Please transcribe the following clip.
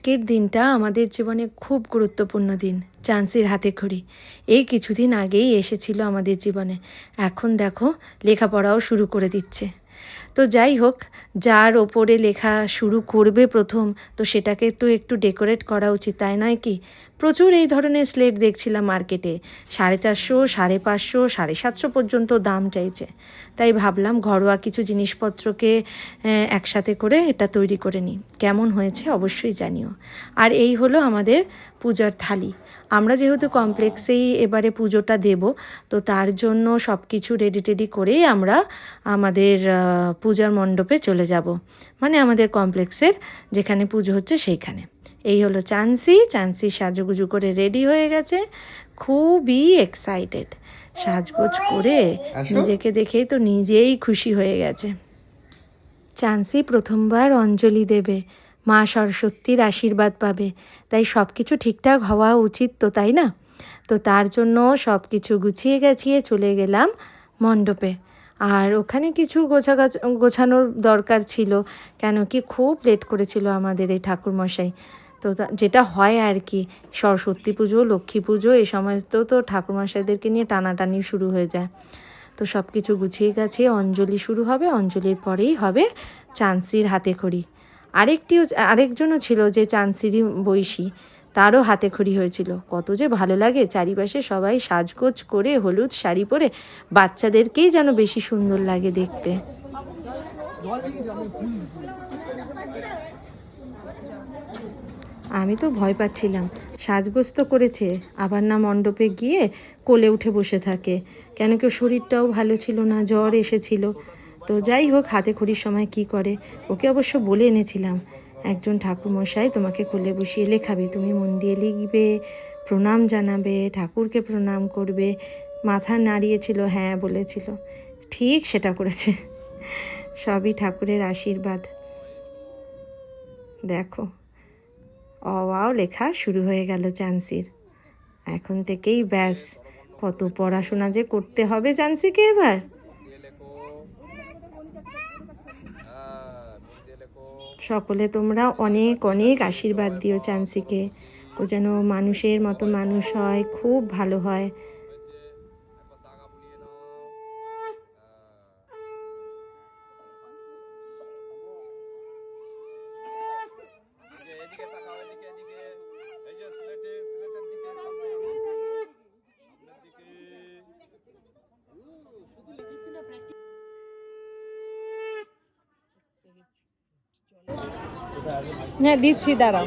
আজকের দিনটা আমাদের জীবনে খুব গুরুত্বপূর্ণ দিন। চান্সির হাতেখড়ি এই কিছুদিন আগেই এসেছিল আমাদের জীবনে। এখন দেখো লেখাপড়াও শুরু করে দিচ্ছে। তো যাই হোক, যার ওপরে লেখা শুরু করবে প্রথম, তো সেটাকে তো একটু ডেকোরেট করা উচিত, তাই নয় কি? প্রচুর এই ধরনের স্লেট দেখছিলাম মার্কেটে, 450, 550, 750 পর্যন্ত দাম চাইছে। তাই ভাবলাম ঘরোয়া কিছু জিনিসপত্রকে একসাথে করে এটা তৈরি করে নিই। কেমন হয়েছে অবশ্যই জানিও। আর এই হলো আমাদের পূজার থালি। আমরা যেহেতু কমপ্লেক্সেই এবারে পুজোটা দেব, তো তার জন্য সব কিছু রেডি টেডি করেই আমরা আমাদের পূজার মণ্ডপে চলে যাব, মানে আমাদের কমপ্লেক্সের যেখানে পুজো হচ্ছে সেইখানে। এই হলো চান্সি সাজুগুজু করে রেডি হয়ে গেছে, খুবই এক্সাইটেড। সাজগোজ করে নিজেকে দেখেই তো নিজেই খুশি হয়ে গেছে। চান্সি প্রথমবার অঞ্জলি দেবে, মা সরস্বতীর আশীর্বাদ পাবে, তাই সব কিছু ঠিকঠাক হওয়া উচিত তো, তাই না? তো তার জন্য সব কিছু গুছিয়ে গেছিয়ে চলে গেলাম মণ্ডপে। আর ওখানে কিছু গোছানোর দরকার ছিল, কেন কি খুব লেট করেছিল আমাদের এই ঠাকুরমশাই। তো যেটা হয় আর কি, সরস্বতী পুজো, লক্ষ্মী পুজো এই সমস্ত তো ঠাকুরমশাইদেরকে নিয়ে টানাটানি শুরু হয়ে যায়। তো সব কিছু গুছিয়ে গেছে, অঞ্জলি শুরু হবে, অঞ্জলির পরেই হবে চান্সির হাতেখড়ি। আরেকজনও ছিল যে চান্সিরই বৈশী, তারও হাতেখড়ি হয়েছিল। কত যে ভালো লাগে, চারিপাশে সবাই সাজগোজ করে হলুদ শাড়ি পরে, বাচ্চাদেরকেই যেন বেশি সুন্দর লাগে দেখতে। আমি তো ভয় পাচ্ছিলাম, সাজগোজ তো করেছে, আবার না মণ্ডপে গিয়ে কোলে উঠে বসে থাকে, কেন কি শরীরটাও ভালো ছিল না, জ্বর এসেছিল। তো যাই হোক, হাতেখড়ির সময় কি করে, ওকে অবশ্য বলে এনেছিলাম, একজন ঠাকুরমশাই তোমাকে কোলে বসিয়ে লেখাবে, তুমি মন দিয়ে লিখবে, প্রণাম জানাবে, ঠাকুরকে প্রণাম করবে। মাথা নাড়িয়েছিল, হ্যাঁ বলেছিল, ঠিক সেটা করেছে। সবই ঠাকুরের আশীর্বাদ। দেখো, অওয়াও লেখা শুরু হয়ে গেল চান্সির। এখন থেকেই ব্যাস, কত পড়াশোনা যে করতে হবে চান্সিকে এবার। সকলে তোমরা অনেক অনেক আশীর্বাদ দিও চান্সিকে, ও যেন মানুষের মতো মানুষ হয়, খুব ভালো হয়। হ্যাঁ দিচ্ছি, দাঁড়াও।